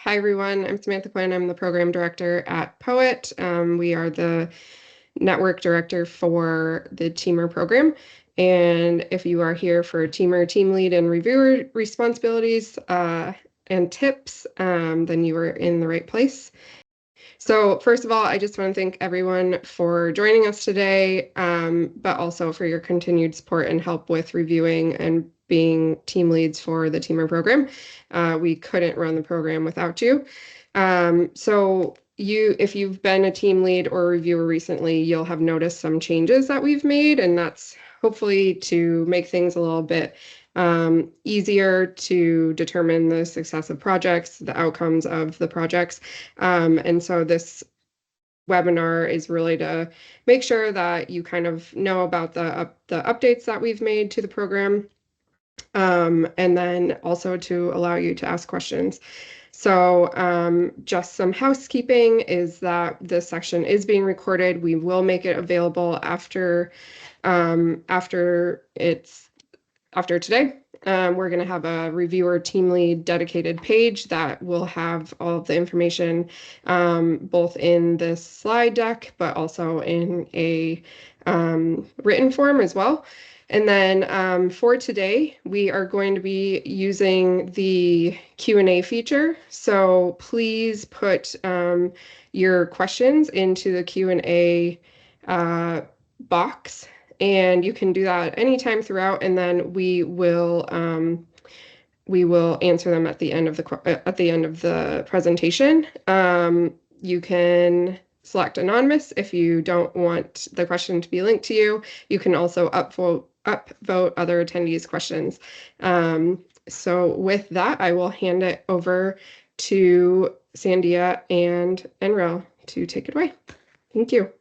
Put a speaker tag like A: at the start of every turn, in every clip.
A: Hi, everyone. I'm Samantha Quinn. I'm the program director at Poet. We are the network director for the TEAMER program. And if you are here for TEAMER team lead and reviewer responsibilities and tips, then you are in the right place. So first of all, I just want to thank everyone for joining us today, but also for your continued support and help with reviewing and being team leads for the TEAMER program. We couldn't run the program without you. If you've been a team lead or reviewer recently, you'll have noticed some changes that we've made, and that's hopefully to make things a little bit easier to determine the success of projects, the outcomes of the projects. And so this webinar is really to make sure that you kind of know about the updates that we've made to the program, and then also to allow you to ask questions. So just some housekeeping is that this section is being recorded. We will make it available after today. We're going to have a reviewer team lead dedicated page that will have all of the information, both in this slide deck, but also in a written form as well. And then for today, we are going to be using the Q&A feature. So please put your questions into the Q&A box. And you can do that anytime throughout, and then we will answer them at the end of the presentation. You can select anonymous if you don't want the question to be linked to you. You can also upvote other attendees' questions. So with that, I will hand it over to Sandia and Enrel to take it away. Thank you.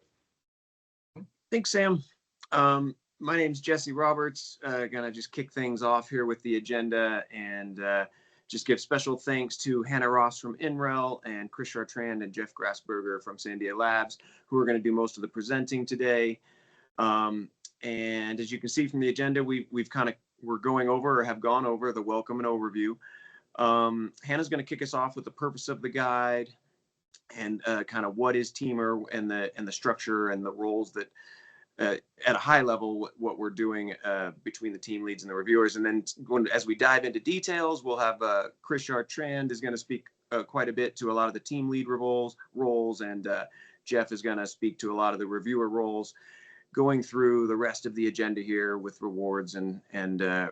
B: Thanks, Sam. My name is Jesse Roberts. Gonna just kick things off here with the agenda and just give special thanks to Hannah Ross from NREL and Chris Chartrand and Jeff Grassberger from Sandia Labs, who are going to do most of the presenting today. And as you can see from the agenda, we're going over or have gone over the welcome and overview. Hannah's going to kick us off with the purpose of the guide and kind of what is TEAMER and the structure and the roles that at a high level what we're doing between the team leads and the reviewers. And then as we dive into details, we'll have Chris Chartrand is going to speak quite a bit to a lot of the team lead roles, and Jeff is going to speak to a lot of the reviewer roles, going through the rest of the agenda here with rewards and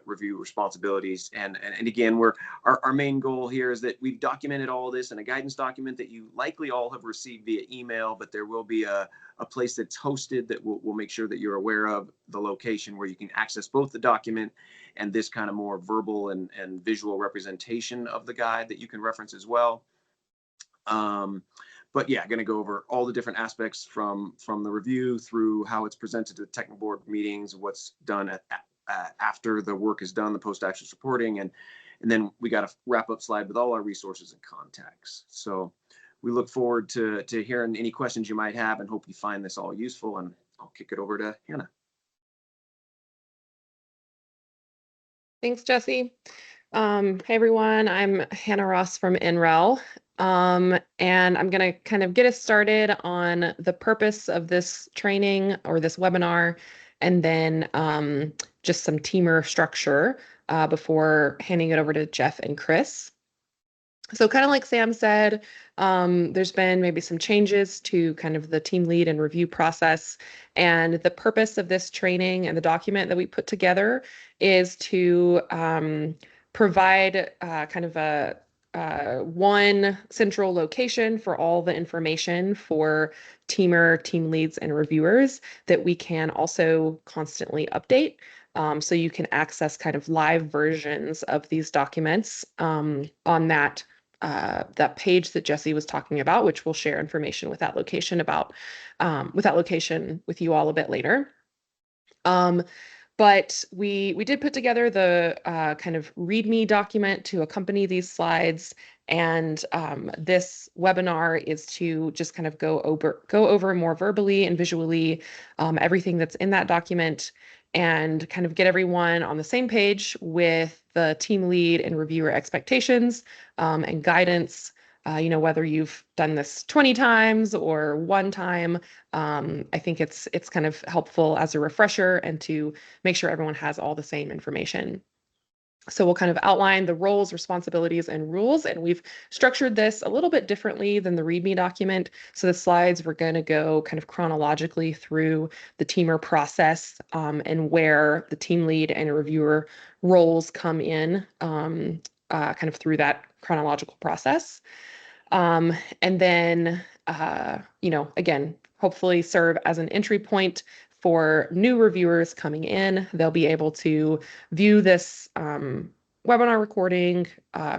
B: review responsibilities. And again, our main goal here is that we've documented all of this in a guidance document that you likely all have received via email, but there will be a place that's hosted that we'll make sure that you're aware of the location where you can access both the document and this kind of more verbal and visual representation of the guide that you can reference as well. But yeah, going to go over all the different aspects from the review through how it's presented to the technical board meetings, what's done after the work is done, the post-action reporting, and then we got a wrap-up slide with all our resources and contacts. So we look forward to hearing any questions you might have and hope you find this all useful, and I'll kick it over to Hannah.
C: Thanks, Jesse. Hey, everyone. I'm Hannah Ross from NREL. And I'm going to kind of get us started on the purpose of this training or this webinar, and then just some TEAMER structure before handing it over to Jeff and Chris. So kind of like Sam said, there's been maybe some changes to kind of the team lead and review process. And the purpose of this training and the document that we put together is to provide kind of a one central location for all the information for TEAMER, team leads, and reviewers that we can also constantly update. So you can access kind of live versions of these documents on that page that Jesse was talking about, which we'll share information with that location with you all a bit later. But we did put together the kind of README document to accompany these slides, and this webinar is to just kind of go over more verbally and visually everything that's in that document, and kind of get everyone on the same page with the team lead and reviewer expectations and guidance whether you've done this 20 times or one time, I think it's kind of helpful as a refresher and to make sure everyone has all the same information. So we'll kind of outline the roles, responsibilities, and rules, and we've structured this a little bit differently than the README document. So the slides, we're going to go kind of chronologically through the teamer process and where the team lead and reviewer roles come in kind of through that chronological process. And then, again, hopefully serve as an entry point for new reviewers coming in. They'll be able to view this webinar recording,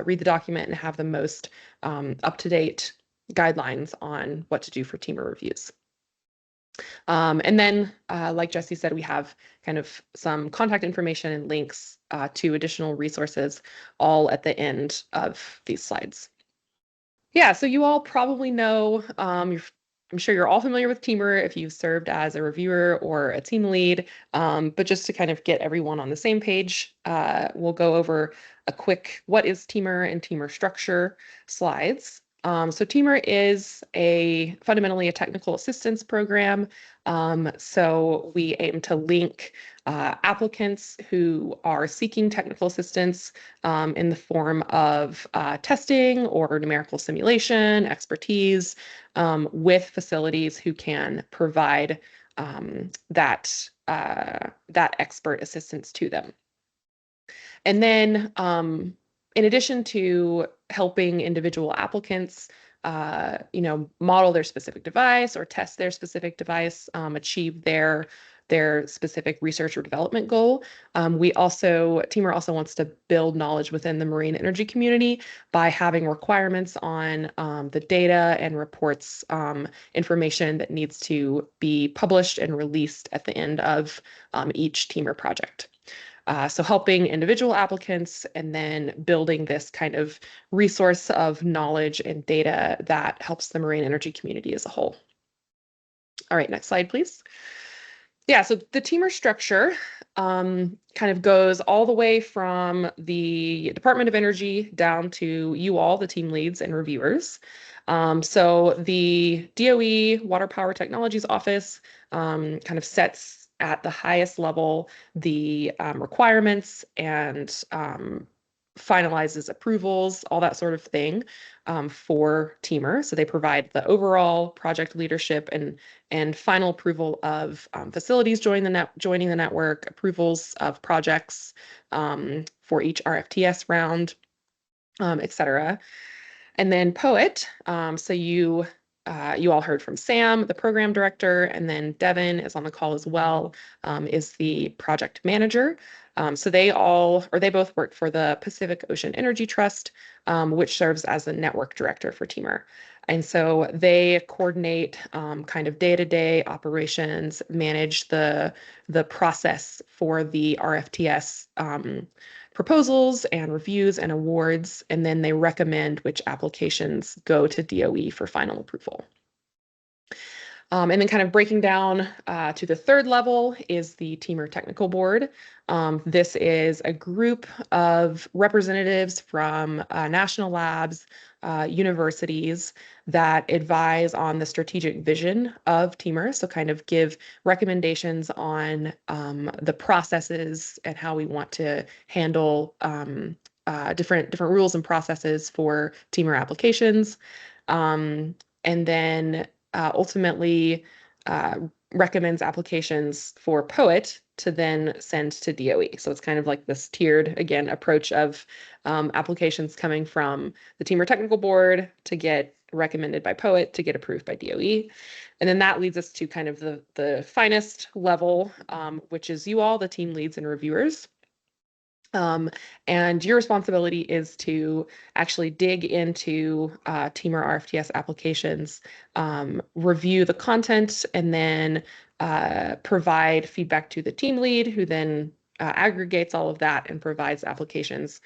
C: read the document, and have the most up-to-date guidelines on what to do for teamer reviews. And then, like Jesse said, we have kind of some contact information and links to additional resources all at the end of these slides. Yeah, so you all probably know, I'm sure you're all familiar with TEAMER if you've served as a reviewer or a team lead, but just to kind of get everyone on the same page, we'll go over a quick what is TEAMER and TEAMER structure slides. So TEAMER is fundamentally a technical assistance program. So we aim to link applicants who are seeking technical assistance in the form of testing or numerical simulation, expertise, with facilities who can provide that expert assistance to them. And then in addition to helping individual applicants, model their specific device or test their specific device, achieve their specific research or development goal. TEAMER also wants to build knowledge within the marine energy community by having requirements on the data and reports information that needs to be published and released at the end of each TEAMER project. So helping individual applicants and then building this kind of resource of knowledge and data that helps the marine energy community as a whole. All right, next slide, please. Yeah, so the TEAMER structure kind of goes all the way from the Department of Energy down to you all, the team leads and reviewers. So the DOE Water Power Technologies Office kind of sets at the highest level the requirements and finalizes approvals, all that sort of thing for TEAMER. So they provide the overall project leadership and final approval of facilities joining the network, approvals of projects for each RFTS round, et cetera. And then POET, so you all heard from Sam, the program director, and then Devin is on the call as well, is the project manager. So they both work for the Pacific Ocean Energy Trust, which serves as the network director for TEAMER. And so they coordinate kind of day-to-day operations, manage the process for the RFTS proposals and reviews and awards, and then they recommend which applications go to DOE for final approval. And then kind of breaking down to the third level is the TEAMER Technical Board. This is a group of representatives from national labs, universities that advise on the strategic vision of TEAMER. So kind of give recommendations on the processes and how we want to handle different rules and processes for TEAMER applications. And then ultimately recommends applications for POET to then send to DOE. So it's kind of like this tiered, again, approach of applications coming from the TEAMER Technical Board to get recommended by POET to get approved by DOE. And then that leads us to kind of the finest level, which is you all, the team leads and reviewers. And your responsibility is to actually dig into TEAMER RFTS applications, review the content, and then provide feedback to the team lead, who then aggregates all of that and provides applications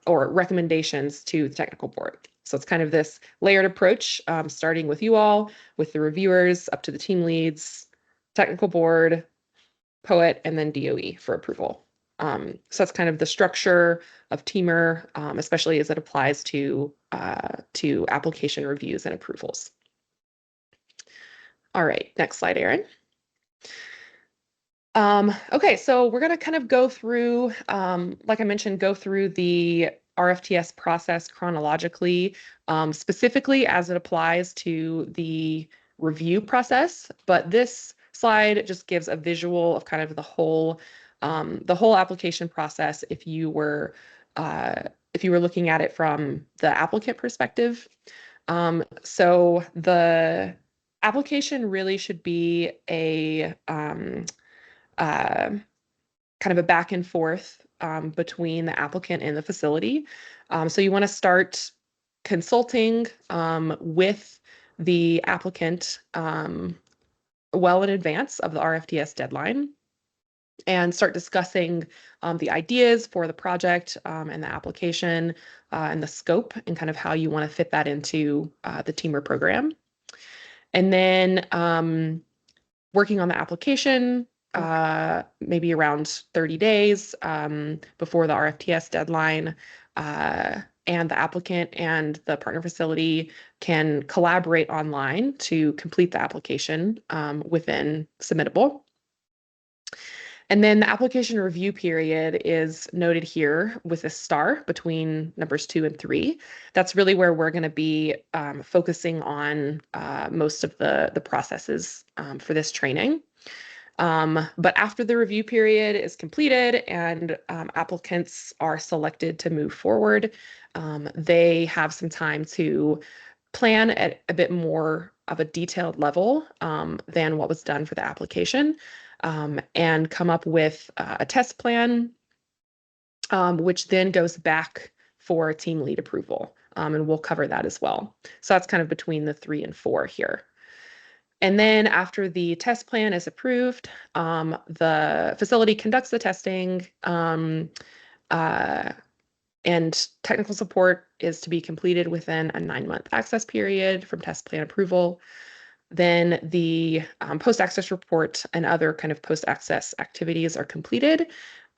C: or recommendations to the technical board. So it's kind of this layered approach, starting with you all, with the reviewers, up to the team leads, technical board, POET, and then DOE for approval. So that's kind of the structure of TEAMER, especially as it applies to application reviews and approvals. All right, next slide, Erin. Okay, so we're going to kind of go through, like I mentioned, go through the RFTS process chronologically, specifically as it applies to the review process. But this slide just gives a visual of kind of the whole application process if you were looking at it from the applicant perspective. So the application really should be a kind of a back and forth between the applicant and the facility. So you want to start consulting with the applicant well in advance of the RFTS deadline and start discussing the ideas for the project and the application and the scope and kind of how you want to fit that into the TEAMER program. And then working on the application, maybe around 30 days before the RFTS deadline. And the applicant and the partner facility can collaborate online to complete the application within submittable. And then the application review period is noted here with a star between numbers 2 and 3. That's really where we're going to be focusing on most of the processes for this training. But after the review period is completed and applicants are selected to move forward, they have some time to plan at a bit more of a detailed level than what was done for the application, and come up with a test plan, which then goes back for team lead approval. And we'll cover that as well. So that's kind of between the 3 and 4 here. And then after the test plan is approved, the facility conducts the testing, and technical support is to be completed within a 9-month access period from test plan approval. Then the post-access report and other kind of post-access activities are completed.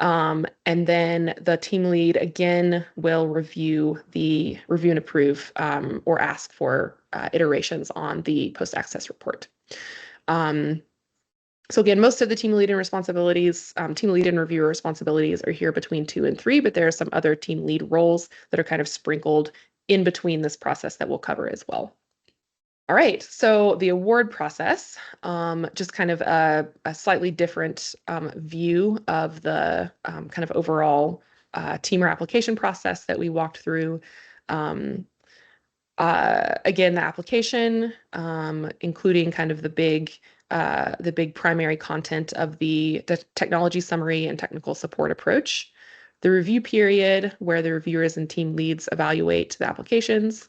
C: And then the team lead again will review and approve or ask for iterations on the post-access report. So again, most of the team lead and responsibilities, team lead and reviewer responsibilities are here between 2 and 3, but there are some other team lead roles that are kind of sprinkled in between this process that we'll cover as well. All right, so the award process, just kind of a slightly different view of the kind of overall TEAMER application process that we walked through. Again, the application, including kind of the big primary content of the technology summary and technical support approach. The review period, where the reviewers and team leads evaluate the applications.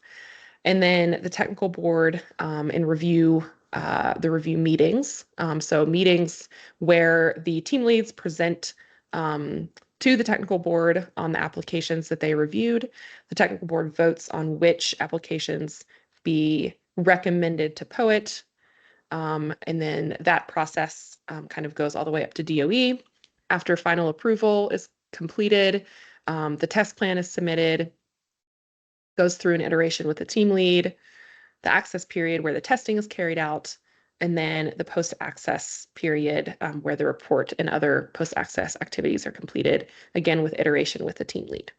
C: And then the technical board and review, the review meetings. So meetings where the team leads present to the technical board on the applications that they reviewed. The technical board votes on which applications be recommended to POET. And then that process kind of goes all the way up to DOE. After final approval is completed, the test plan is submitted, goes through an iteration with the team lead, the access period where the testing is carried out, and then the post-access period where the report and other post-access activities are completed, again with iteration with the team lead.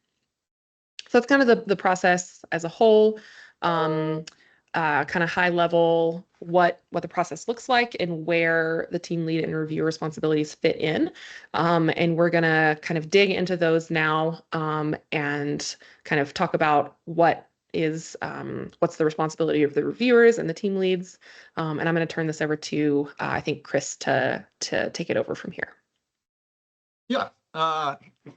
C: So that's kind of the process as a whole, kind of high level, what the process looks like and where the team lead and review responsibilities fit in. And we're going to kind of dig into those now and kind of talk about what's the responsibility of the reviewers and the team leads. And I'm going to turn this over to, I think, Chris to take it over from here.
D: Yeah,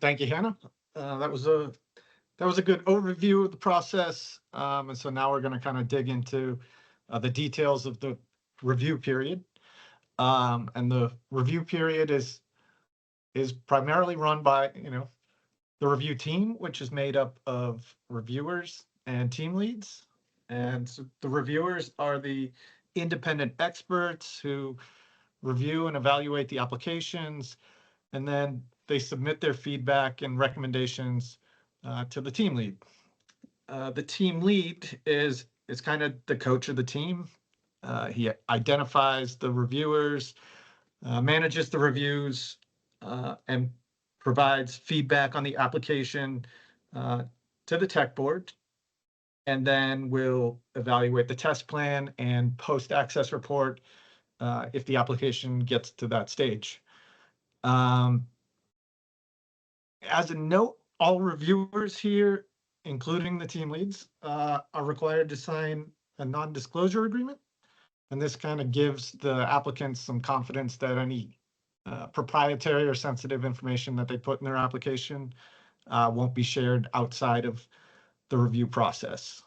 D: thank you, Hannah. That was a good overview of the process. And so now we're going to kind of dig into the details of the review period. And the review period is primarily run by, the review team, which is made up of reviewers and team leads. And so the reviewers are the independent experts who review and evaluate the applications. And then they submit their feedback and recommendations to the team lead. The team lead is kind of the coach of the team. He identifies the reviewers, manages the reviews, and provides feedback on the application to the tech board, and then we'll evaluate the test plan and post-access report if the application gets to that stage. As a note, all reviewers here, including the team leads, are required to sign a non-disclosure agreement. And this kind of gives the applicants some confidence that any proprietary or sensitive information that they put in their application won't be shared outside of the review process.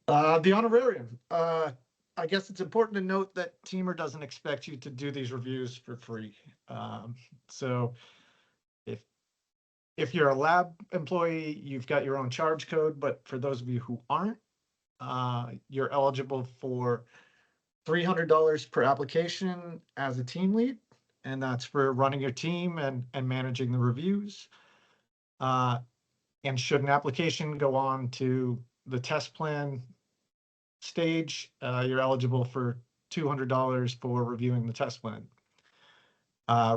D: The honorarium. I guess it's important to note that TEAMER doesn't expect you to do these reviews for free. So if you're a lab employee, you've got your own charge code, but for those of you who aren't, you're eligible for $300 per application as a team lead, and that's for running your team and managing the reviews. And should an application go on to the test plan stage, you're eligible for $200 for reviewing the test plan.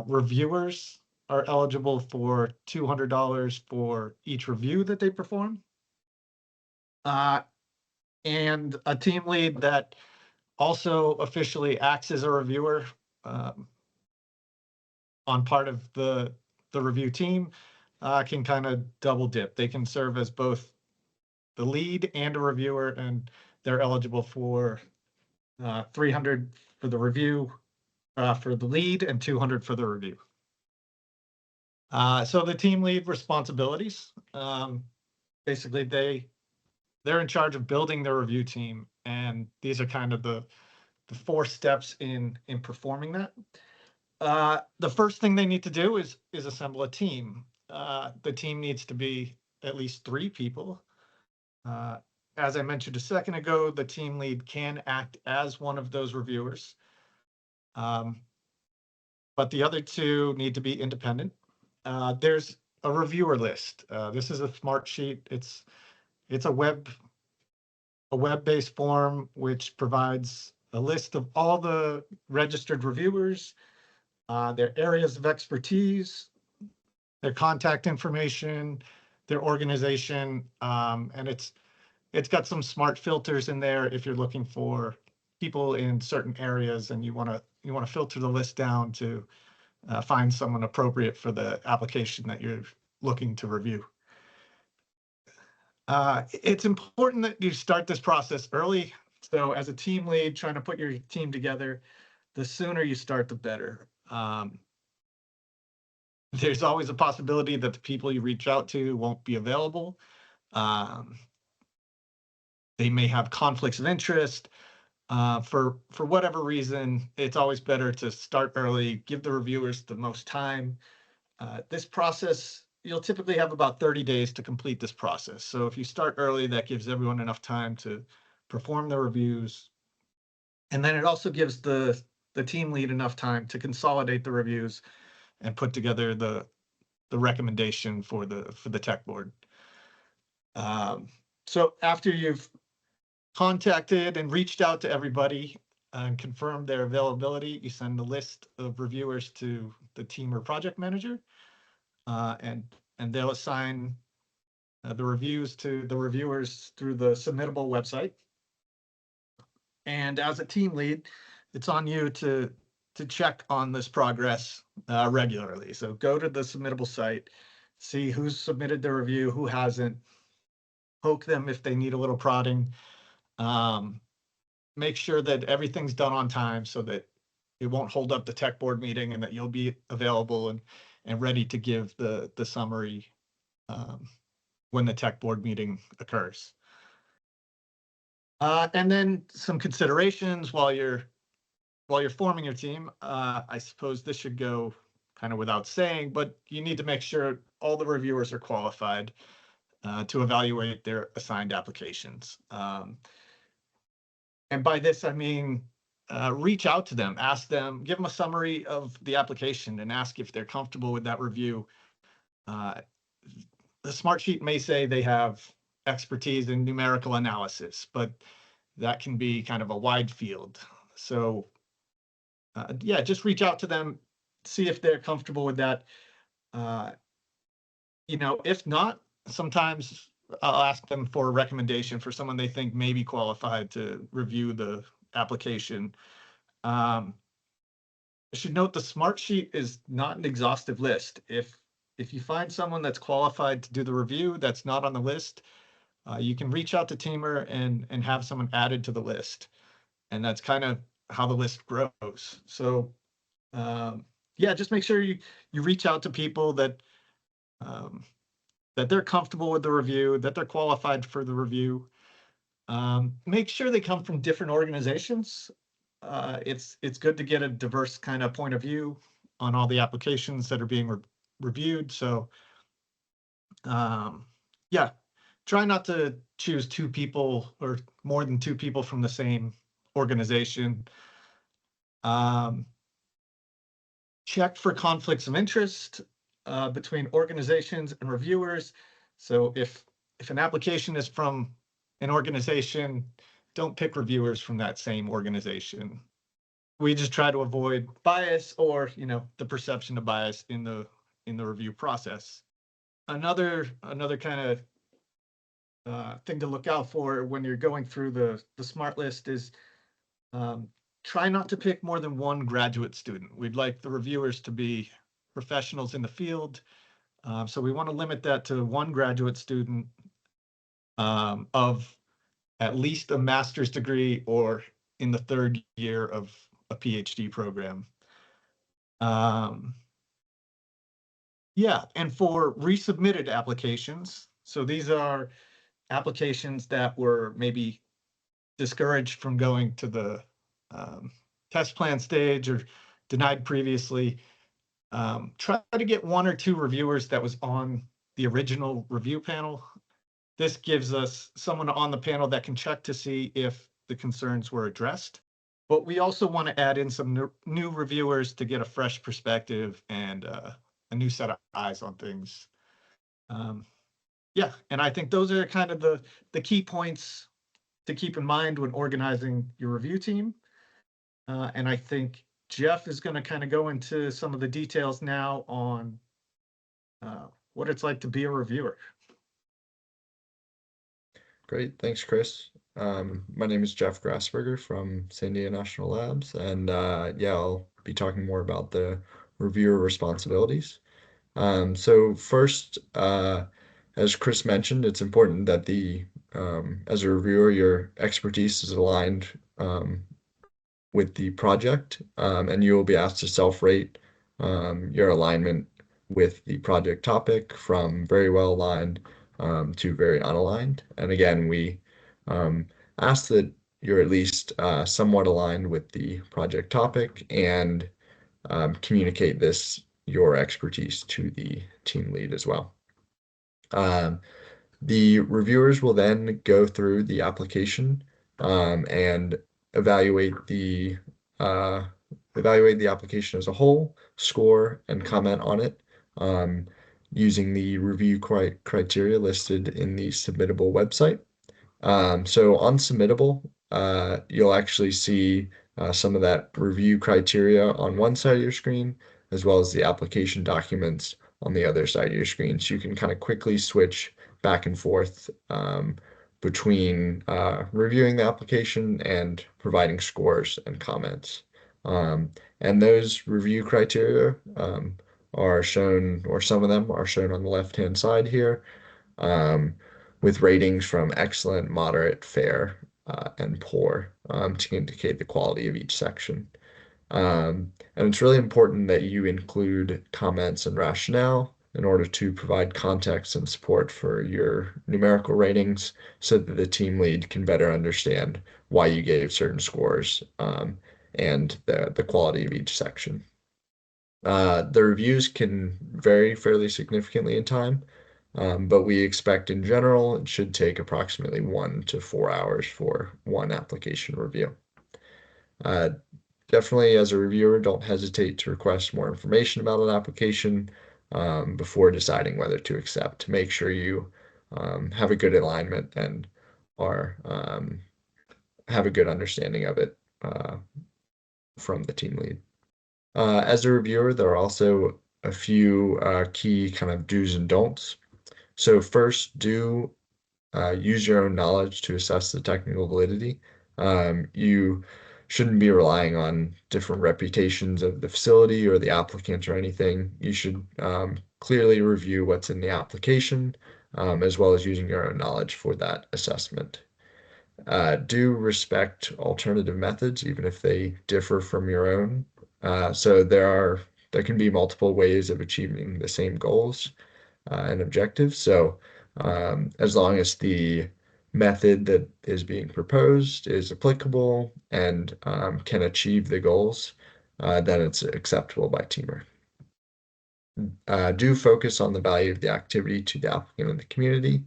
D: Reviewers are eligible for $200 for each review that they perform. And a team lead that also officially acts as a reviewer on part of the review team can kind of double dip. They can serve as both the lead and a reviewer, and they're eligible for $300 for the review for the lead and $200 for the review. So the team lead responsibilities, basically they're in charge of building their review team, and these are kind of the 4 steps in performing that. The first thing they need to do is assemble a team. The team needs to be at least 3 people. As I mentioned a second ago, the team lead can act as one of those reviewers. But the other 2 need to be independent. There's a reviewer list. This is a smart sheet. It's a web-based form which provides a list of all the registered reviewers, their areas of expertise, their contact information, their organization, and it's got some smart filters in there if you're looking for people in certain areas and you want to filter the list down to find someone appropriate for the application that you're looking to review. It's important that you start this process early. So as a team lead trying to put your team together, the sooner you start, the better. There's always a possibility that the people you reach out to won't be available. They may have conflicts of interest. For whatever reason, it's always better to start early, give the reviewers the most time. This process, you'll typically have about 30 days to complete this process. So if you start early, that gives everyone enough time to perform the reviews. And then it also gives the team lead enough time to consolidate the reviews and put together the recommendation for the tech board. So after you've contacted and reached out to everybody and confirmed their availability, you send the list of reviewers to the team or project manager, and they'll assign the reviews to the reviewers through the submittable website. And as a team lead, it's on you to check on this progress regularly. So go to the submittable site, see who's submitted their review, who hasn't, poke them if they need a little prodding. Make sure that everything's done on time so that it won't hold up the tech board meeting and that you'll be available and ready to give the summary when the tech board meeting occurs. And then some considerations while you're forming your team. I suppose this should go kind of without saying, but you need to make sure all the reviewers are qualified to evaluate their assigned applications. And by this, I mean, reach out to them, ask them, give them a summary of the application and ask if they're comfortable with that review. The smart sheet may say they have expertise in numerical analysis, but that can be kind of a wide field. So yeah, just reach out to them, see if they're comfortable with that. If not, sometimes I'll ask them for a recommendation for someone they think may be qualified to review the application. I should note the smart sheet is not an exhaustive list. If you find someone that's qualified to do the review that's not on the list, you can reach out to TEAMER and have someone added to the list. And that's kind of how the list grows. So yeah, just make sure you reach out to people that they're comfortable with the review, that they're qualified for the review. Make sure they come from different organizations. It's good to get a diverse kind of point of view on all the applications that are being reviewed. So yeah, try not to choose two people or more than two people from the same organization. Check for conflicts of interest between organizations and reviewers. So if an application is from an organization, don't pick reviewers from that same organization. We just try to avoid bias or the perception of bias in the review process. Another kind of thing to look out for when you're going through the smart list is try not to pick more than one graduate student. We'd like the reviewers to be professionals in the field. So we want to limit that to one graduate student of at least a master's degree or in the third year of a PhD program. Yeah, and for resubmitted applications, so these are applications that were maybe discouraged from going to the test plan stage or denied previously. Try to get one or two reviewers that was on the original review panel. This gives us someone on the panel that can check to see if the concerns were addressed. But we also want to add in some new reviewers to get a fresh perspective and a new set of eyes on things. Yeah, and I think those are kind of the key points to keep in mind when organizing your review team. And I think Jeff is going to kind of go into some of the details now on what it's like to be a reviewer.
E: Great, thanks, Chris. My name is Jeff Grassberger from Sandia National Labs, and yeah, I'll be talking more about the reviewer responsibilities. So first, as Chris mentioned, it's important that as a reviewer, your expertise is aligned with the project, and you will be asked to self-rate your alignment with the project topic from very well aligned to very unaligned. And again, we ask that you're at least somewhat aligned with the project topic and communicate your expertise to the team lead as well. The reviewers will then go through the application and evaluate the application as a whole, score, and comment on it using the review criteria listed in the submittable website. So on submittable, you'll actually see some of that review criteria on one side of your screen, as well as the application documents on the other side of your screen. So you can kind of quickly switch back and forth between reviewing the application and providing scores and comments. And those review criteria are shown, or some of them are shown on the left-hand side here, with ratings from excellent, moderate, fair, and poor to indicate the quality of each section. And it's really important that you include comments and rationale in order to provide context and support for your numerical ratings so that the team lead can better understand why you gave certain scores and the quality of each section. The reviews can vary fairly significantly in time, but we expect in general it should take approximately 1 to 4 hours for one application review. Definitely, as a reviewer, don't hesitate to request more information about an application before deciding whether to accept, to make sure you have a good alignment and are have a good understanding of it from the team lead. As a reviewer, there are also a few key kind of do's and don'ts. So first, do use your own knowledge to assess the technical validity. You shouldn't be relying on different reputations of the facility or the applicant or anything. You should clearly review what's in the application, as well as using your own knowledge for that assessment. Do respect alternative methods, even if they differ from your own. So there can be multiple ways of achieving the same goals and objectives. So as long as the method that is being proposed is applicable and can achieve the goals, then it's acceptable by TEAMER. Do focus on the value of the activity to the applicant and the community.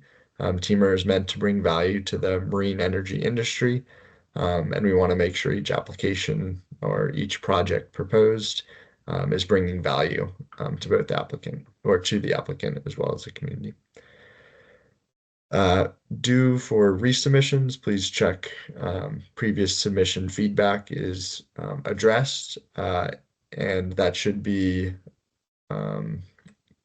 E: TEAMER is meant to bring value to the marine energy industry, and we want to make sure each application or each project proposed is bringing value to both the applicant or to the applicant as well as the community. Due for resubmissions, please check previous submission feedback is addressed, and that should be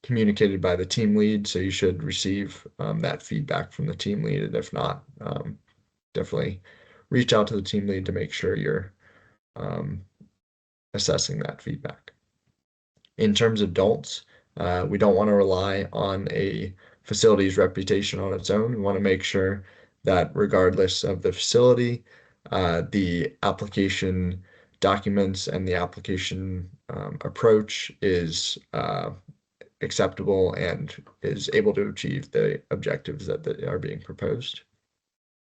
E: communicated by the team lead. So you should receive that feedback from the team lead, and if not, definitely reach out to the team lead to make sure you're assessing that feedback. In terms of don'ts, we don't want to rely on a facility's reputation on its own. We want to make sure that regardless of the facility, the application documents and the application approach is acceptable and is able to achieve the objectives that are being proposed.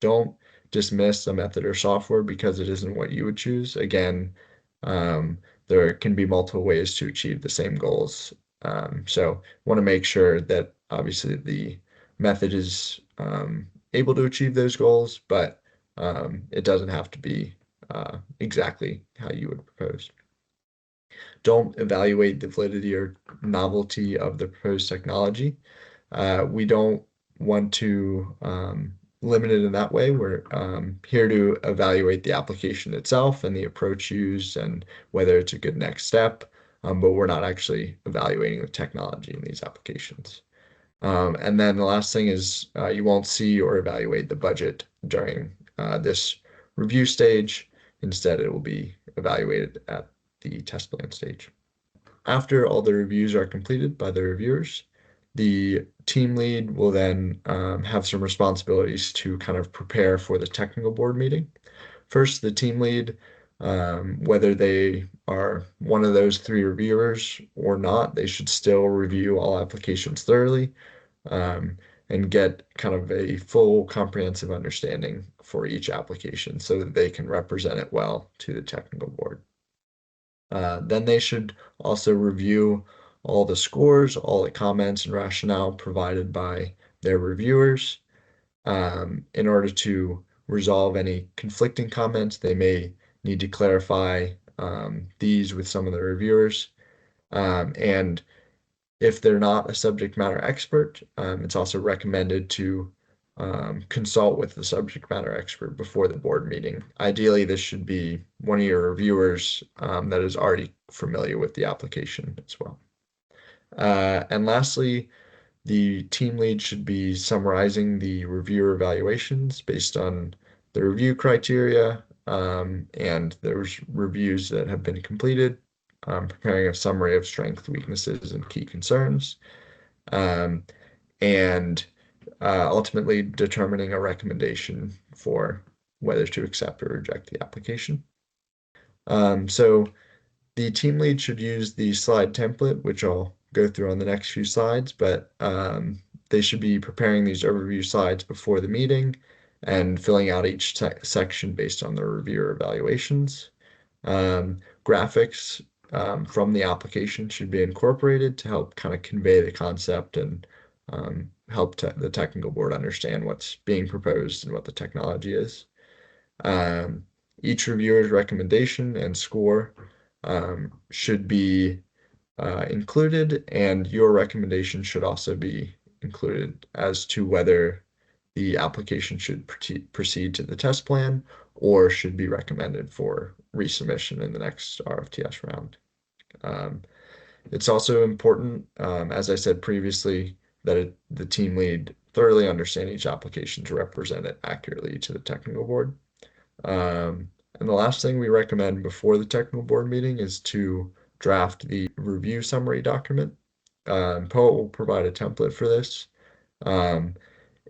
E: Don't dismiss a method or software because it isn't what you would choose. Again, there can be multiple ways to achieve the same goals. So want to make sure that obviously the method is able to achieve those goals, but it doesn't have to be exactly how you would propose. Don't evaluate the validity or novelty of the proposed technology. We don't want to limit it in that way. We're here to evaluate the application itself and the approach used and whether it's a good next step, but we're not actually evaluating the technology in these applications. And then the last thing is you won't see or evaluate the budget during this review stage. Instead, it will be evaluated at the test plan stage. After all the reviews are completed by the reviewers, the team lead will then have some responsibilities to kind of prepare for the technical board meeting. First, the team lead, whether they are one of those 3 reviewers or not, they should still review all applications thoroughly and get kind of a full comprehensive understanding for each application so that they can represent it well to the technical board. Then they should also review all the scores, all the comments and rationale provided by their reviewers. In order to resolve any conflicting comments, they may need to clarify these with some of the reviewers. And if they're not a subject matter expert, it's also recommended to consult with the subject matter expert before the board meeting. Ideally, this should be one of your reviewers that is already familiar with the application as well. And lastly, the team lead should be summarizing the reviewer evaluations based on the review criteria and those reviews that have been completed, preparing a summary of strengths, weaknesses, and key concerns, and ultimately determining a recommendation for whether to accept or reject the application. So the team lead should use the slide template, which I'll go through on the next few slides, but they should be preparing these overview slides before the meeting and filling out each section based on the reviewer evaluations. Graphics from the application should be incorporated to help kind of convey the concept and help the technical board understand what's being proposed and what the technology is. Each reviewer's recommendation and score should be included, and your recommendation should also be included as to whether the application should proceed to the test plan or should be recommended for resubmission in the next RFTS round. It's also important, as I said previously, that the team lead thoroughly understand each application to represent it accurately to the technical board. And the last thing we recommend before the technical board meeting is to draft the review summary document. Poet will provide a template for this.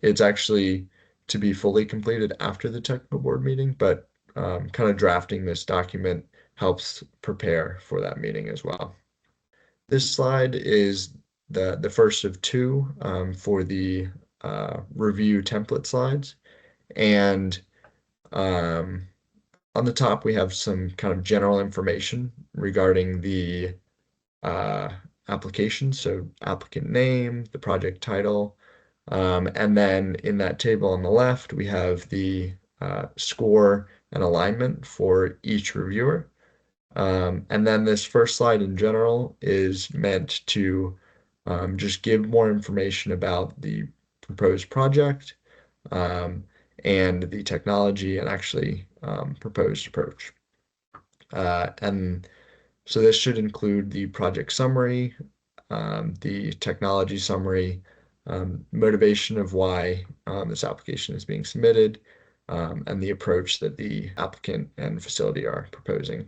E: It's actually to be fully completed after the technical board meeting, but kind of drafting this document helps prepare for that meeting as well. This slide is the first of two for the review template slides. And on the top, we have some kind of general information regarding the application. So applicant name, the project title, and then in that table on the left, we have the score and alignment for each reviewer. And then this first slide in general is meant to just give more information about the proposed project and the technology and actually proposed approach. And so this should include the project summary, the technology summary, motivation of why this application is being submitted, and the approach that the applicant and facility are proposing,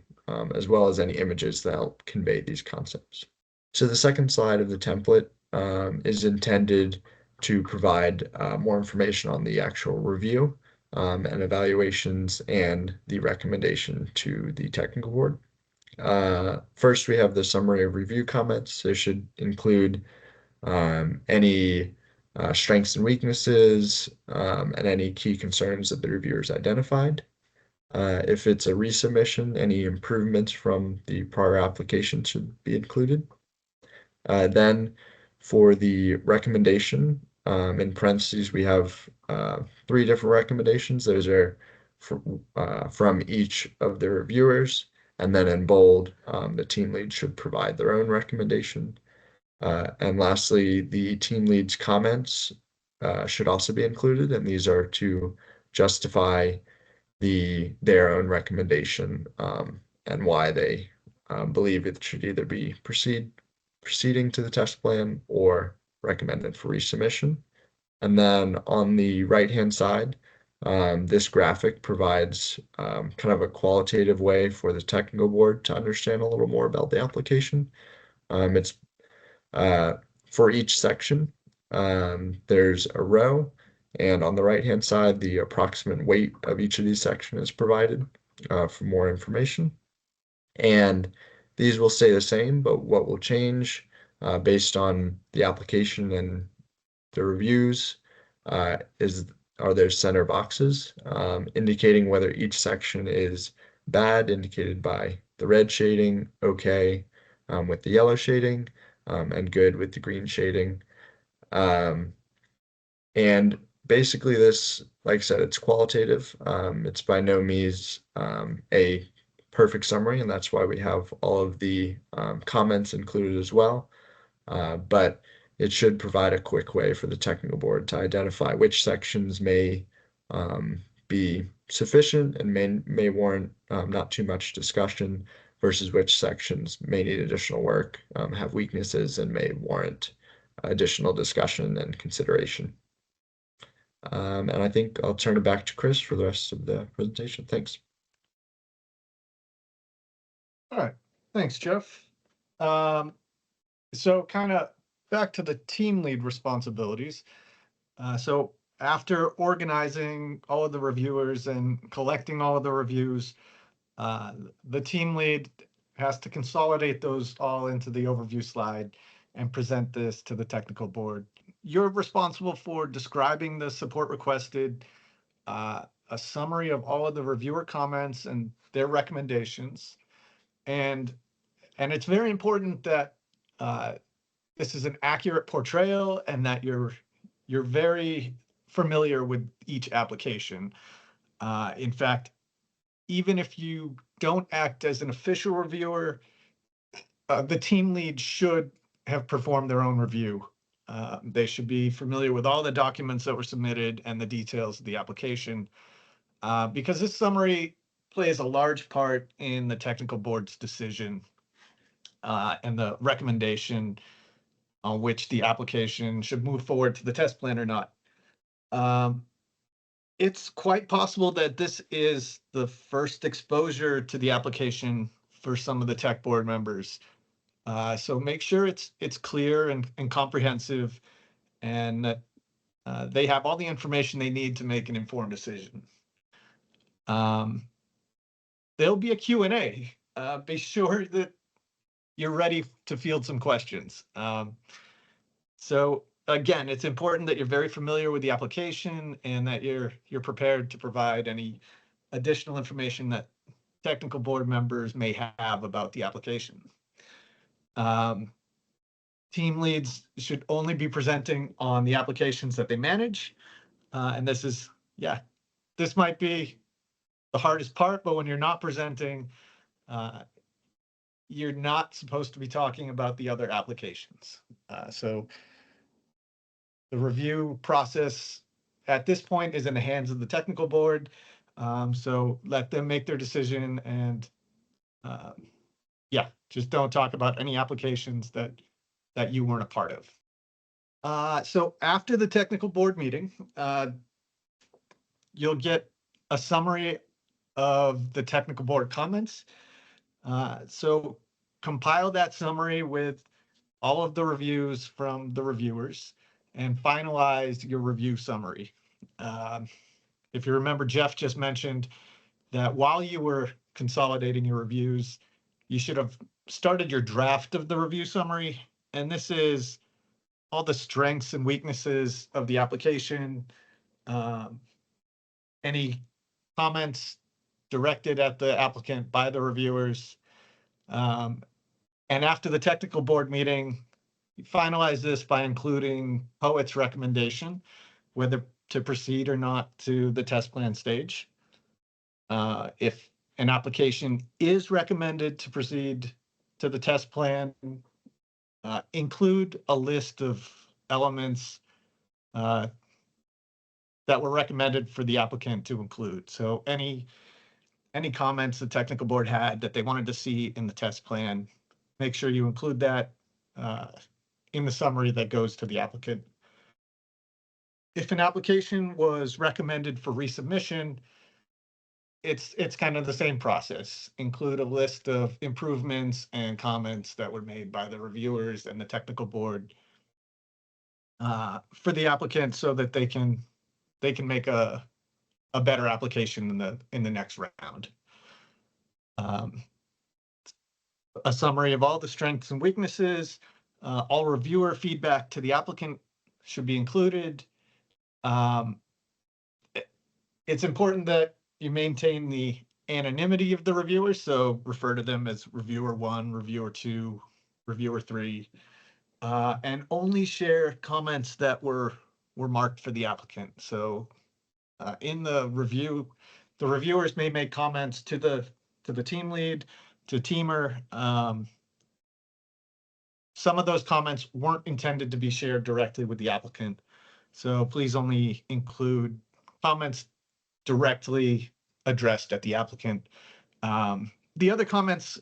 E: as well as any images that help convey these concepts. So the second slide of the template is intended to provide more information on the actual review and evaluations and the recommendation to the technical board. First, we have the summary of review comments. They should include any strengths and weaknesses and any key concerns that the reviewers identified. If it's a resubmission, any improvements from the prior application should be included. Then for the recommendation, in parentheses, we have 3 different recommendations. Those are from each of the reviewers. And then in bold, the team lead should provide their own recommendation. And lastly, the team lead's comments should also be included, and these are to justify their own recommendation and why they believe it should either be proceeding to the test plan or recommended for resubmission. And then on the right-hand side, this graphic provides kind of a qualitative way for the technical board to understand a little more about the application. It's for each section, there's a row, and on the right-hand side, the approximate weight of each of these sections is provided for more information. And these will stay the same, but what will change based on the application and the reviews are those center boxes indicating whether each section is bad, indicated by the red shading, okay with the yellow shading, and good with the green shading. And basically this, like I said, it's qualitative. It's by no means a perfect summary, and that's why we have all of the comments included as well. But it should provide a quick way for the technical board to identify which sections may be sufficient and may warrant not too much discussion versus which sections may need additional work, have weaknesses, and may warrant additional discussion and consideration. And I think I'll turn it back to Chris for the rest of the presentation. Thanks.
D: All right, thanks, Jeff. So kind of back to the team lead responsibilities. So after organizing all of the reviewers and collecting all of the reviews, the team lead has to consolidate those all into the overview slide and present this to the technical board. You're responsible for describing the support requested, a summary of all of the reviewer comments and their recommendations. And it's very important that this is an accurate portrayal and that you're very familiar with each application. In fact, even if you don't act as an official reviewer, the team lead should have performed their own review. They should be familiar with all the documents that were submitted and the details of the application, because this summary plays a large part in the technical board's decision and the recommendation on which the application should move forward to the test plan or not. It's quite possible that this is the first exposure to the application for some of the tech board members. So make sure it's clear and comprehensive, and that they have all the information they need to make an informed decision. There'll be a Q&A. Be sure that you're ready to field some questions. So again, it's important that you're very familiar with the application and that you're prepared to provide any additional information that technical board members may have about the application. Team leads should only be presenting on the applications that they manage. And this might be the hardest part, but when you're not presenting, you're not supposed to be talking about the other applications. So the review process at this point is in the hands of the technical board. So let them make their decision, and just don't talk about any applications that you weren't a part of. So after the technical board meeting, you'll get a summary of the technical board comments. So compile that summary with all of the reviews from the reviewers and finalize your review summary. If you remember, Jeff just mentioned that while you were consolidating your reviews, you should have started your draft of the review summary. And this is all the strengths and weaknesses of the application, any comments directed at the applicant by the reviewers. And after the technical board meeting, you finalize this by including POET's recommendation, whether to proceed or not to the test plan stage. If an application is recommended to proceed to the test plan, include a list of elements that were recommended for the applicant to include. So any comments the technical board had that they wanted to see in the test plan, make sure you include that in the summary that goes to the applicant. If an application was recommended for resubmission, it's kind of the same process. Include a list of improvements and comments that were made by the reviewers and the technical board for the applicant, so that they can make a better application in the next round. A summary of all the strengths and weaknesses, all reviewer feedback to the applicant should be included. It's important that you maintain the anonymity of the reviewers, so refer to them as reviewer 1, reviewer 2, reviewer 3, and only share comments that were marked for the applicant. So in the review, the reviewers may make comments to the team lead, to TEAMER. Some of those comments weren't intended to be shared directly with the applicant, so please only include comments directly addressed at the applicant. The other comments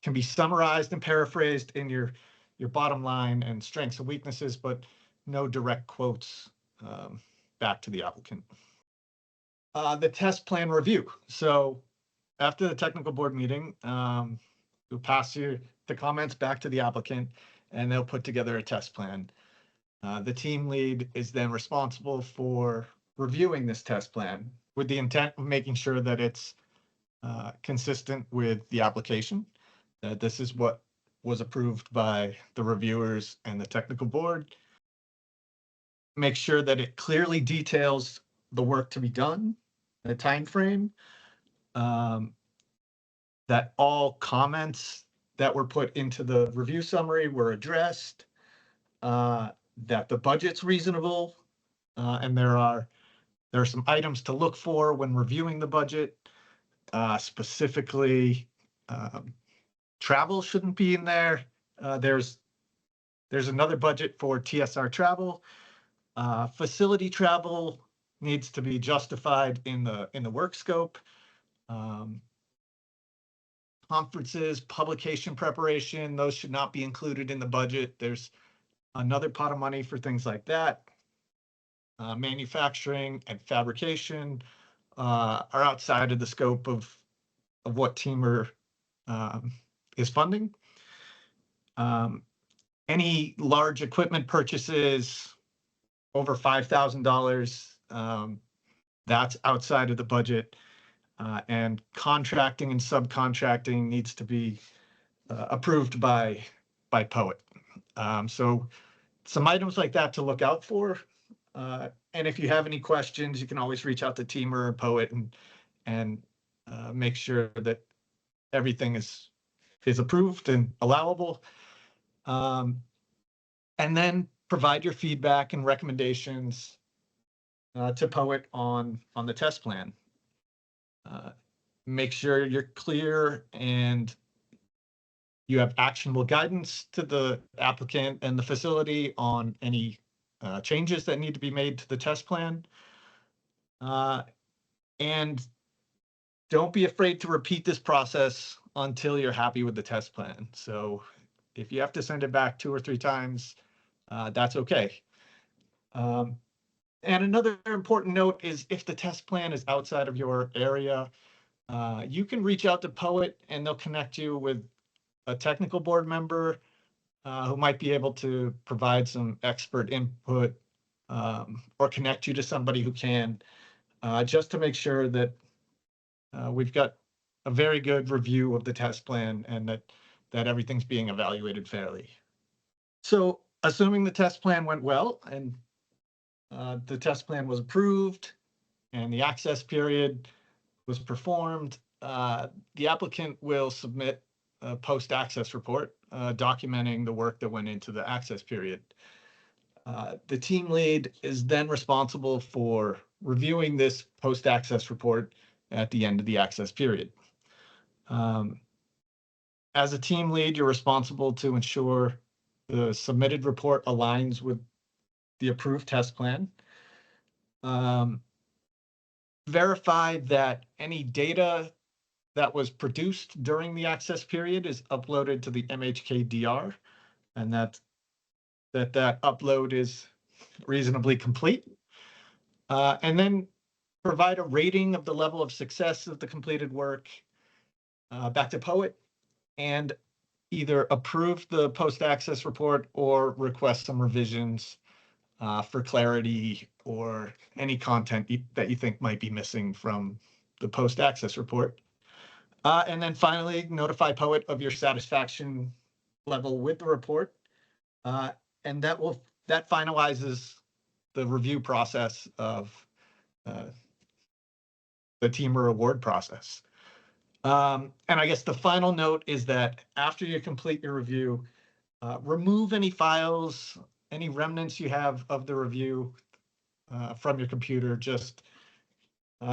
D: can be summarized and paraphrased in your bottom line and strengths and weaknesses, but no direct quotes back to the applicant. The test plan review. So after the technical board meeting, you'll pass the comments back to the applicant, and they'll put together a test plan. The team lead is then responsible for reviewing this test plan with the intent of making sure that it's consistent with the application, that this is what was approved by the reviewers and the technical board. Make sure that it clearly details the work to be done, the time frame, that all comments that were put into the review summary were addressed, that the budget's reasonable, and there are some items to look for when reviewing the budget. Specifically, travel shouldn't be in there. There's another budget for TSR travel. Facility travel needs to be justified in the work scope. Conferences, publication preparation, those should not be included in the budget. There's another pot of money for things like that. Manufacturing and fabrication are outside of the scope of what TEAMER is funding. Any large equipment purchases over $5,000, that's outside of the budget. And contracting and subcontracting needs to be approved by POET. So some items like that to look out for. And if you have any questions, you can always reach out to TEAMER or POET and make sure that everything is approved and allowable. And then provide your feedback and recommendations to POET on the test plan. Make sure you're clear and you have actionable guidance to the applicant and the facility on any changes that need to be made to the test plan. And don't be afraid to repeat this process until you're happy with the test plan. So if you have to send it back 2 or 3 times, that's okay. And another important note is if the test plan is outside of your area, you can reach out to POET and they'll connect you with a technical board member who might be able to provide some expert input or connect you to somebody who can, just to make sure that we've got a very good review of the test plan and that everything's being evaluated fairly. So assuming the test plan went well and the test plan was approved and the access period was performed, the applicant will submit a post-access report documenting the work that went into the access period. The team lead is then responsible for reviewing this post-access report at the end of the access period. As a team lead, you're responsible to ensure the submitted report aligns with the approved test plan. Verify that any data that was produced during the access period is uploaded to the MHKDR, and that upload is reasonably complete. And then provide a rating of the level of success of the completed work back to POET, and either approve the post-access report or request some revisions for clarity or any content that you think might be missing from the post-access report. And then finally, notify POET of your satisfaction level with the report. And that finalizes the review process of the TEAMER award process. And I guess the final note is that after you complete your review, remove any files, any remnants you have of the review from your computer, just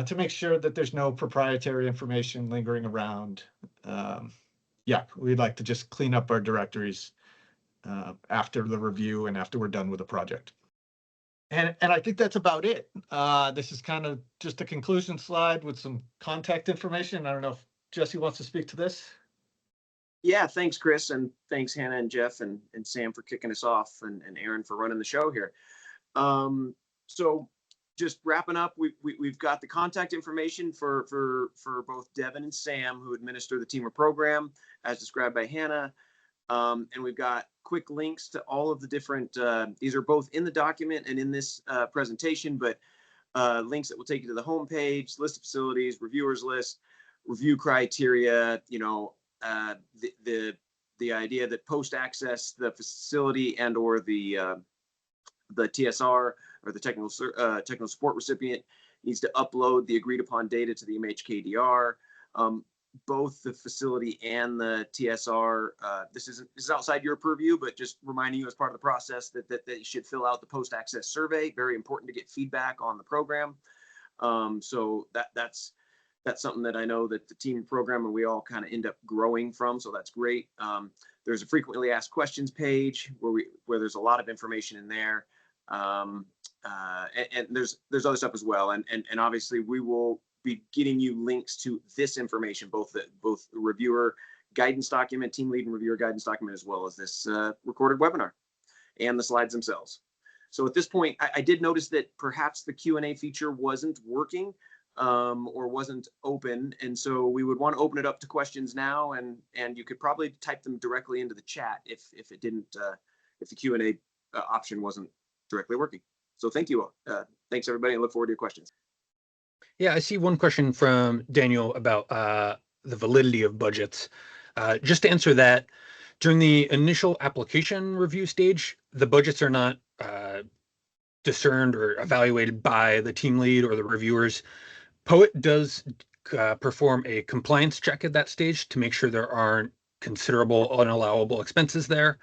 D: to make sure that there's no proprietary information lingering around. Yeah, we'd like to just clean up our directories after the review and after we're done with the project. And I think that's about it. This is kind of just a conclusion slide with some contact information. I don't know if Jesse wants to speak to this.
B: Yeah, thanks, Chris, and thanks, Hannah and Jeff and Sam for kicking us off, and Aaron for running the show here. So just wrapping up, we've got the contact information for both Devin and Sam, who administer the TEAMER program, as described by Hannah. And we've got quick links to all of the different, these are both in the document and in this presentation, but links that will take you to the homepage, list of facilities, reviewers list, review criteria, you know, the idea that post-access, the facility and or the TSR or the technical support recipient needs to upload the agreed upon data to the MHKDR. Both the facility and the TSR, this is outside your purview, but just reminding you as part of the process that you should fill out the post-access survey. Very important to get feedback on the program. So that's that's something that I know that the team program and we all kind of end up growing from. So that's great. There's a frequently asked questions page where there's a lot of information in there. And there's other stuff as well. And obviously we will be getting you links to this information, both the reviewer guidance document, team lead and reviewer guidance document, as well as this recorded webinar and the slides themselves. So at this point, I did notice that perhaps the Q&A feature wasn't working or wasn't open. And so we would want to open it up to questions now, and you could probably type them directly into the chat if it didn't, if the Q&A option wasn't directly working. So thank you all. Thanks everybody, and look forward to your questions.
F: Yeah, I see one question from Daniel about the validity of budgets. Just to answer that, during the initial application review stage, the budgets are not discerned or evaluated by the team lead or the reviewers. Poet does perform a compliance check at that stage to make sure there aren't considerable unallowable expenses there.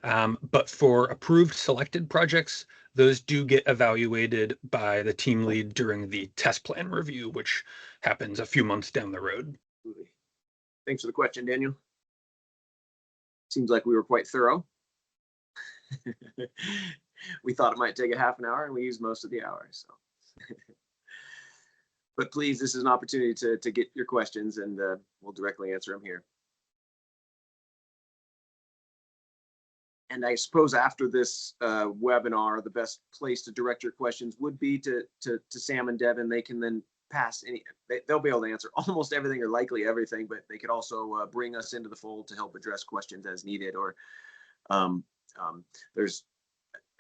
F: But for approved selected projects, those do get evaluated by the team lead during the test plan review, which happens a few months down the road.
B: Thanks for the question, Daniel. Seems like we were quite thorough. We thought it might take a half an hour, and we used most of the hour. So, but please, this is an opportunity to get your questions, and we'll directly answer them here. And I suppose after this webinar, the best place to direct your questions would be to Sam and Devin. They can then pass they'll be able to answer almost everything, or likely everything, but they could also bring us into the fold to help address questions as needed. Or I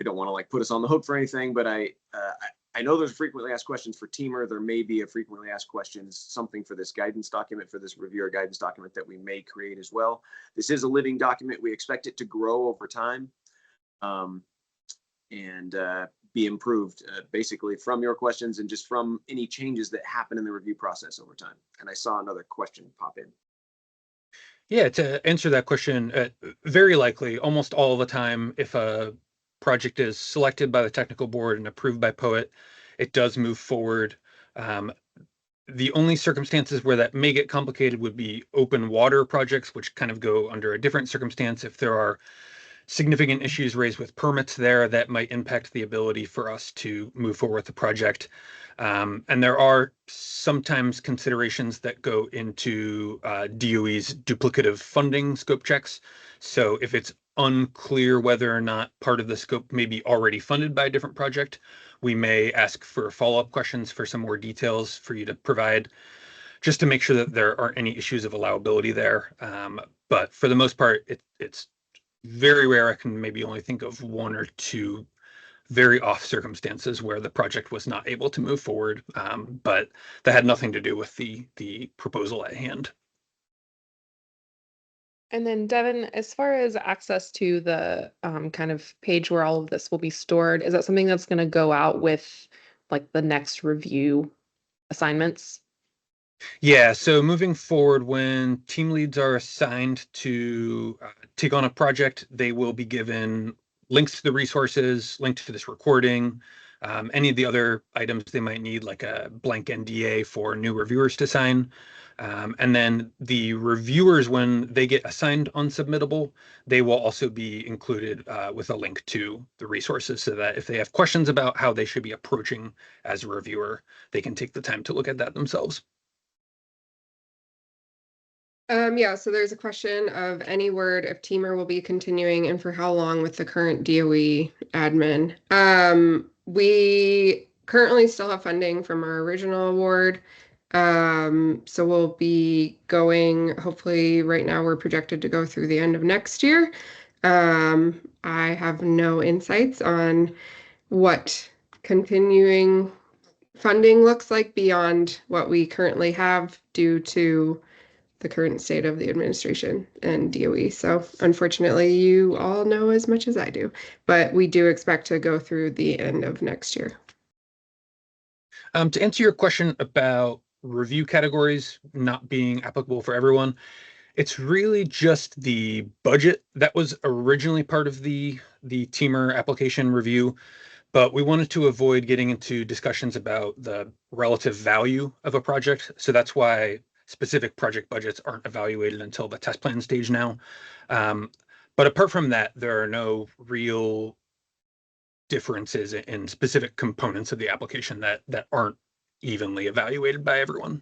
B: don't want to like put us on the hook for anything, but I know there's frequently asked questions for TEAMER. There may be a frequently asked questions, something for this guidance document, for this reviewer guidance document that we may create as well. This is a living document. We expect it to grow over time and be improved basically from your questions and just from any changes that happen in the review process over time. And I saw another question pop in.
F: Yeah, to answer that question, very likely, almost all the time, if a project is selected by the technical board and approved by Poet, it does move forward. The only circumstances where that may get complicated would be open water projects, which kind of go under a different circumstance. If there are significant issues raised with permits there, that might impact the ability for us to move forward with the project. And there are sometimes considerations that go into DOE's duplicative funding scope checks. So if it's unclear whether or not part of the scope may be already funded by a different project, we may ask for follow-up questions for some more details for you to provide, just to make sure that there aren't any issues of allowability there. But for the most part, it's very rare. I can maybe only think of one or two very off circumstances where the project was not able to move forward, but that had nothing to do with the proposal at hand.
C: And then Devin, as far as access to the kind of page where all of this will be stored, is that something that's going to go out with like the next review assignments?
F: Yeah, so moving forward, when team leads are assigned to take on a project, they will be given links to the resources, linked to this recording, any of the other items they might need, like a blank NDA for new reviewers to sign. And then the reviewers, when they get assigned on Submittable, they will also be included with a link to the resources, so that if they have questions about how they should be approaching as a reviewer, they can take the time to look at that themselves.
A: Yeah, so there's a question of any word if TEAMER will be continuing and for how long with the current DOE admin. We currently still have funding from our original award. So we'll be going, hopefully right now we're projected to go through the end of next year. I have no insights on what continuing funding looks like beyond what we currently have due to the current state of the administration and DOE. So unfortunately, you all know as much as I do, but we do expect to go through the end of next year.
F: To answer your question about review categories not being applicable for everyone, it's really just the budget that was originally part of the TEAMER application review. but we wanted to avoid getting into discussions about the relative value of a project. So that's why specific project budgets aren't evaluated until the test plan stage now. But apart from that, there are no real differences in specific components of the application that aren't evenly evaluated by everyone.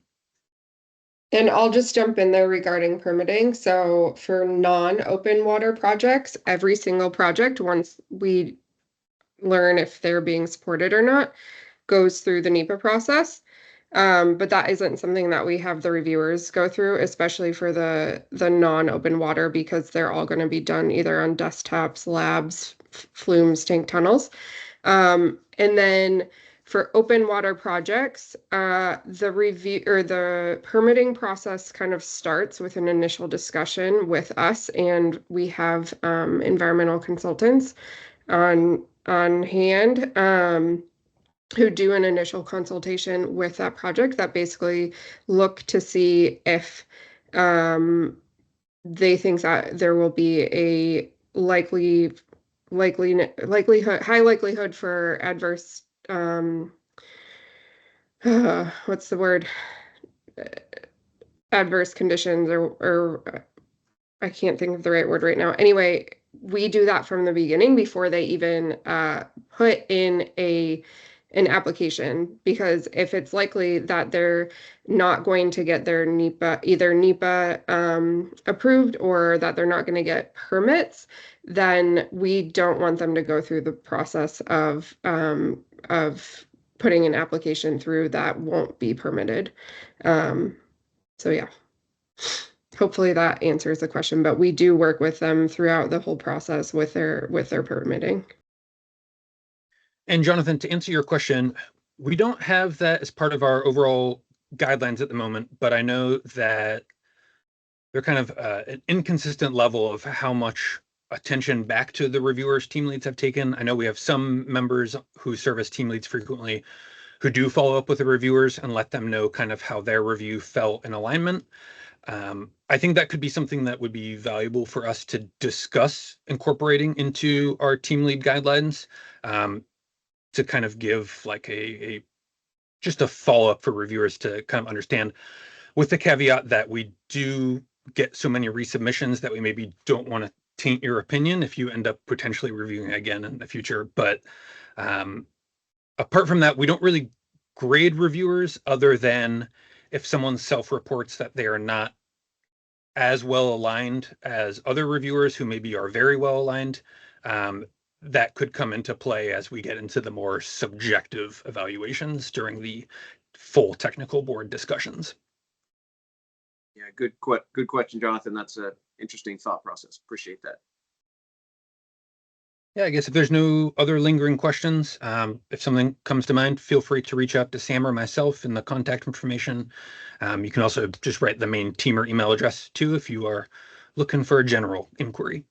A: And I'll just jump in there regarding permitting. So for non-open water projects, every single project, once we learn if they're being supported or not, goes through the NEPA process. But that isn't something that we have the reviewers go through, especially for the non-open water, because they're all going to be done either on desktops, labs, flumes, tank tunnels. And then for open water projects, the review or the permitting process kind of starts with an initial discussion with us, and we have environmental consultants on hand who do an initial consultation with that project that basically look to see if they think that there will be a high likelihood for adverse what's the word, adverse conditions, or I can't think of the right word right now. Anyway, we do that from the beginning before they even put in an application, because if it's likely that they're not going to get their NEPA approved, or that they're not going to get permits, then we don't want them to go through the process of putting an application through that won't be permitted. So yeah. Hopefully that answers the question, but we do work with them throughout the whole process with their permitting.
F: And Jonathan, to answer your question, we don't have that as part of our overall guidelines at the moment, but I know that they're kind of an inconsistent level of how much attention back to the reviewers team leads have taken. I know we have some members who serve as team leads frequently who do follow up with the reviewers and let them know kind of how their review felt in alignment. I think that could be something that would be valuable for us to discuss incorporating into our team lead guidelines, to kind of give like just a follow-up for reviewers to kind of understand, with the caveat that we do get so many resubmissions that we maybe don't want to taint your opinion if you end up potentially reviewing again in the future. But apart from that, we don't really grade reviewers other than if someone self-reports that they are not as well aligned as other reviewers who maybe are very well aligned. That could come into play as we get into the more subjective evaluations during the full technical board discussions.
B: Yeah, good question, Jonathan. That's an interesting thought process. Appreciate that.
F: Yeah, I guess if there's no other lingering questions, if something comes to mind, feel free to reach out to Sam or myself in the contact information. You can also just write the main TEAMER email address too if you are looking for a general inquiry.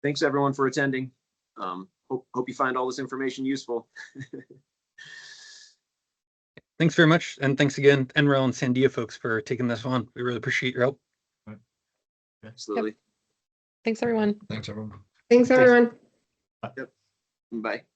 B: Thanks everyone for attending. Hope you find all this information useful.
F: Thanks very much. And thanks again, NREL and Sandia folks, for taking this on. We really appreciate your help.
B: Absolutely.
C: Yep. Thanks, everyone.
E: Thanks, everyone.
A: Thanks, everyone.
B: Yep. Bye.